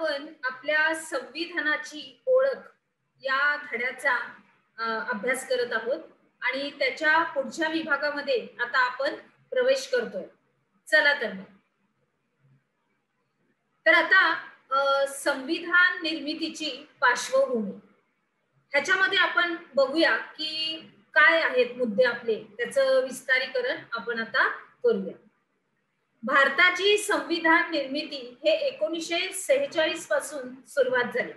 आपण आपल्या संविधानाची ओळख या धड्याचा अभ्यास करत आहोत आणि त्याच्या पुढच्या विभागामध्ये आता आपण प्रवेश करतोय. चला तर मग. तर आता संविधान निर्मितीची पार्श्वभूमी ह्याच्यामध्ये आपण बघूया की काय आहेत मुद्दे आपले, त्याचं विस्तारीकरण आपण आता करूया. भारताची संविधान निर्मिती हे 1946 पासून सुरुवात झाली,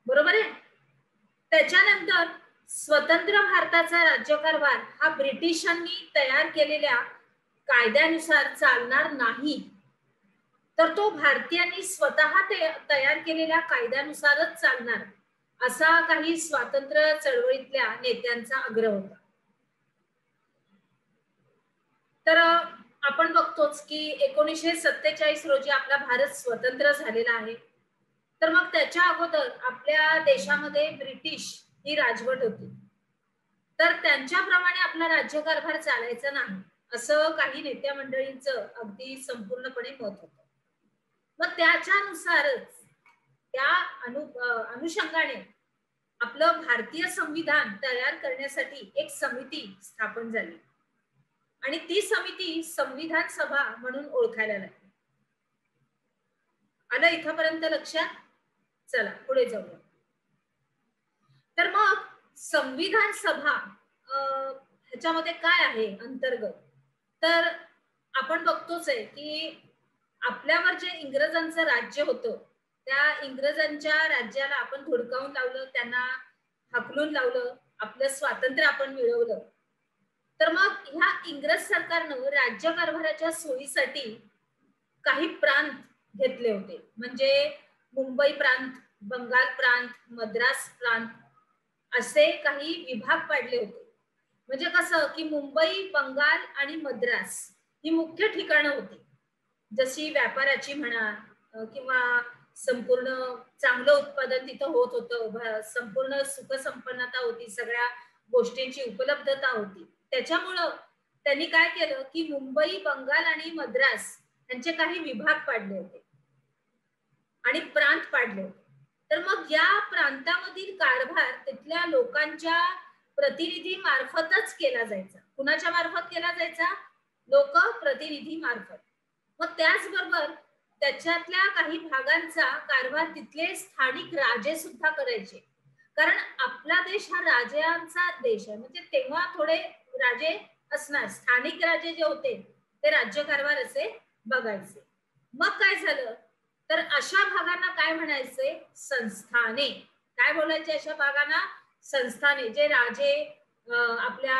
बरोबर आहे. त्याच्यानंतर स्वतंत्र भारताचा राज्यकारभार हा ब्रिटिशांनी तयार केलेल्या कायद्यानुसार चालणार नाही, तर तो भारतीयांनी स्वतः तयार केलेल्या कायद्यानुसारच चालणार, असा काही स्वातंत्र्य चळवळीतल्या नेत्यांचा आग्रह होता. तर आपण बघतोच की 1947 रोजी आपला भारत स्वतंत्र झालेला आहे. तर मग त्याच्या अगोदर आपल्या देशामध्ये ब्रिटिश ही राजवट होती, तर त्यांच्याप्रमाणे आपला राज्यकारभार चालायचा नाही असं काही नेत्या मंडळींचं अगदी संपूर्णपणे मत होतं. मग त्याच्यानुसारच त्या अनुषंगाने आपलं भारतीय संविधान तयार करण्यासाठी एक समिती स्थापन झाली आणि ती समिती संविधान सभा म्हणून ओळखायला लागली. आलं इथपर्यंत लक्षात? चला पुढे जाऊया. तर मग संविधान सभा ह्याच्यामध्ये काय आहे अंतर्गत, तर आपण बघतोच आहे की आपल्यावर जे इंग्रजांचं राज्य होतं त्या इंग्रजांच्या राज्याला आपण धुडकावून लावलं, त्यांना हाकलून लावलं, आपलं स्वातंत्र्य आपण मिळवलं. तर मग ह्या इंग्रज सरकारनं राज्यकारभाराच्या सोयीसाठी काही प्रांत घेतले होते, म्हणजे मुंबई प्रांत, बंगाल प्रांत, मद्रास प्रांत असे काही विभाग पाडले होते. म्हणजे कसं की मुंबई, बंगाल आणि मद्रास ही मुख्य ठिकाणं होती, जशी व्यापाराची म्हणा किंवा संपूर्ण चांगलं उत्पादन तिथं होत होतं, संपूर्ण सुखसंपन्नता होती, सगळ्या गोष्टींची उपलब्धता होती. त्याच्यामुळं त्यांनी काय केलं की मुंबई, बंगाल आणि मद्रास यांचे काही विभाग पाडले होते आणि प्रांत पाडले होते. तर मग या प्रांतामधील कारभार तिथल्या लोकांच्या प्रतिनिधी मार्फतच केला जायचा. कुणाच्या मार्फत केला जायचा? लोक प्रतिनिधी मार्फत. मग त्याचबरोबर त्याच्यातल्या काही भागांचा कारभार तिथले स्थानिक राजे सुद्धा करायचे, कारण आपला देश हा राजांचा देश आहे, म्हणजे तेव्हा थोडे राजे असणार, स्थानिक राजे जे होते ते राज्यकारभार असे बघायचे. मग काय झालं तर अशा भागांना काय म्हणायचे? संस्थाने. काय बोलायचे अशा भागांना? संस्थाने. जे राजे आपल्या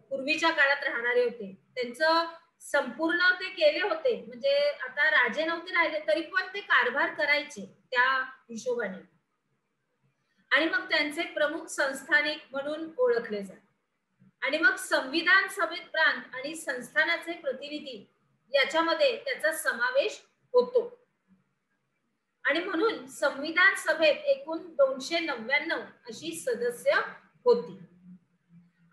पूर्वीच्या काळात राहणारे होते त्यांचं संपूर्ण ते केले होते, म्हणजे आता राजे नव्हते राहिले तरी पण ते कारभार करायचे त्या हिशोबाने, आणि मग त्यांचे प्रमुख संस्थानिक म्हणून ओळखले जातात. आणि मग संविधान सभेत प्रांत आणि संस्थानाचे प्रतिनिधी याच्यामध्ये त्याचा समावेश होतो, आणि म्हणून संविधान सभेत एकूण 299 अशी सदस्य होती.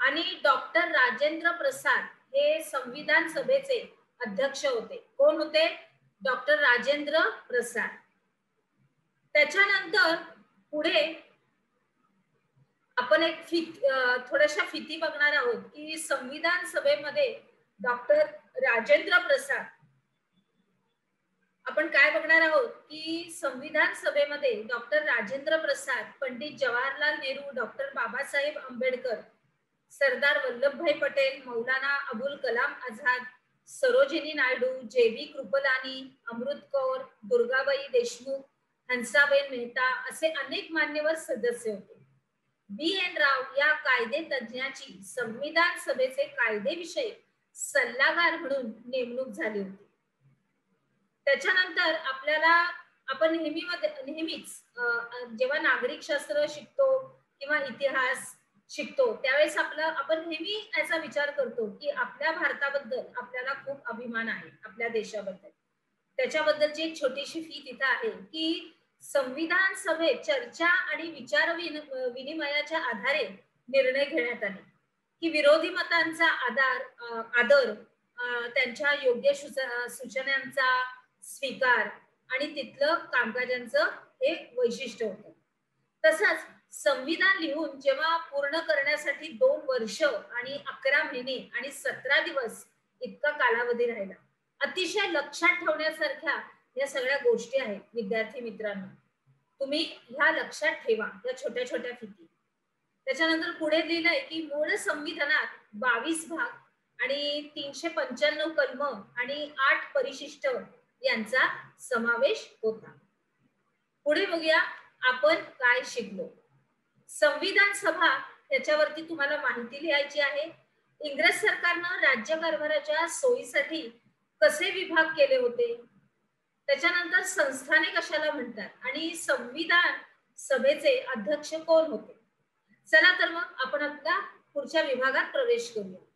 आणि डॉक्टर राजेंद्र प्रसाद हे संविधान सभेचे अध्यक्ष होते. कोण होते? डॉक्टर राजेंद्र प्रसाद. त्याच्यानंतर पुढे आपण एक थोड्याशा फिती बघणार आहोत की संविधान सभेमध्ये डॉक्टर राजेंद्र प्रसाद, आपण काय बघणार आहोत की संविधान सभेमध्ये doctor Rajendra Prasad, Pandit Jawaharlal Nehru, doctor Babasaheb Ambedkar, Sardar Vallabhbhai Patel, Maulana Abul Kalam Azad, Sarojini Naidu, JB. Kripalani, Amrit Kaur, Durgabai Deshmukh, Hansaben Mehta असे अनेक मान्यवर सदस्य होते. बी.एन. राव या कायदे तज्ञाची संविधान सभेचे कायदेविषयी सल्लागार म्हणून नेमणूक झाली होती. त्याच्यानंतर आपल्याला आपण नेहमीच जेव्हा नागरिक शास्त्र शिकतो किंवा इतिहास शिकतो त्यावेळेस आपण नेहमी याचा विचार करतो की आपल्या भारताबद्दल आपल्याला खूप अभिमान आहे, आपल्या देशाबद्दल. त्याच्याबद्दलची एक छोटीशी फी तिथं आहे की संविधान सभेत चर्चा आणि विचार विनिमयाच्या आधारे निर्णय घेण्यात आले, की विरोधी मतांचा आदर, त्यांच्या योग्य सूचनांचा स्वीकार आणि तिथलं कामकाजांचं हे वैशिष्ट्य होतं. तसंच संविधान लिहून जेव्हा पूर्ण करण्यासाठी 2 वर्ष आणि 11 महिने आणि 17 दिवस इतका कालावधी राहिला. अतिशय लक्षात ठेवण्यासारख्या या सगळ्या गोष्टी आहेत विद्यार्थी मित्रांनो. तुम्ही ह्या लक्षात ठेवा, या छोट्या-छोट्या फिती. त्याच्यानंतर पुढे लिहिलंय की मूळ संविधानात 22 भाग आणि 395 कलम आणि 8 परिशिष्ट यांचा समावेश होता. पुढे बघूया आपण काय शिकलो. संविधान सभा याच्यावरती तुम्हाला माहिती लिहायची आहे. इंग्रज सरकारनं राज्यकारभाराच्या सोयीसाठी कसे विभाग केले होते, त्याच्यानंतर संस्थाने कशाला म्हणतात आणि संविधान सभेचे अध्यक्ष कोण होते. चला तर मग आपण आपल्या पुढच्या विभागात प्रवेश करूया.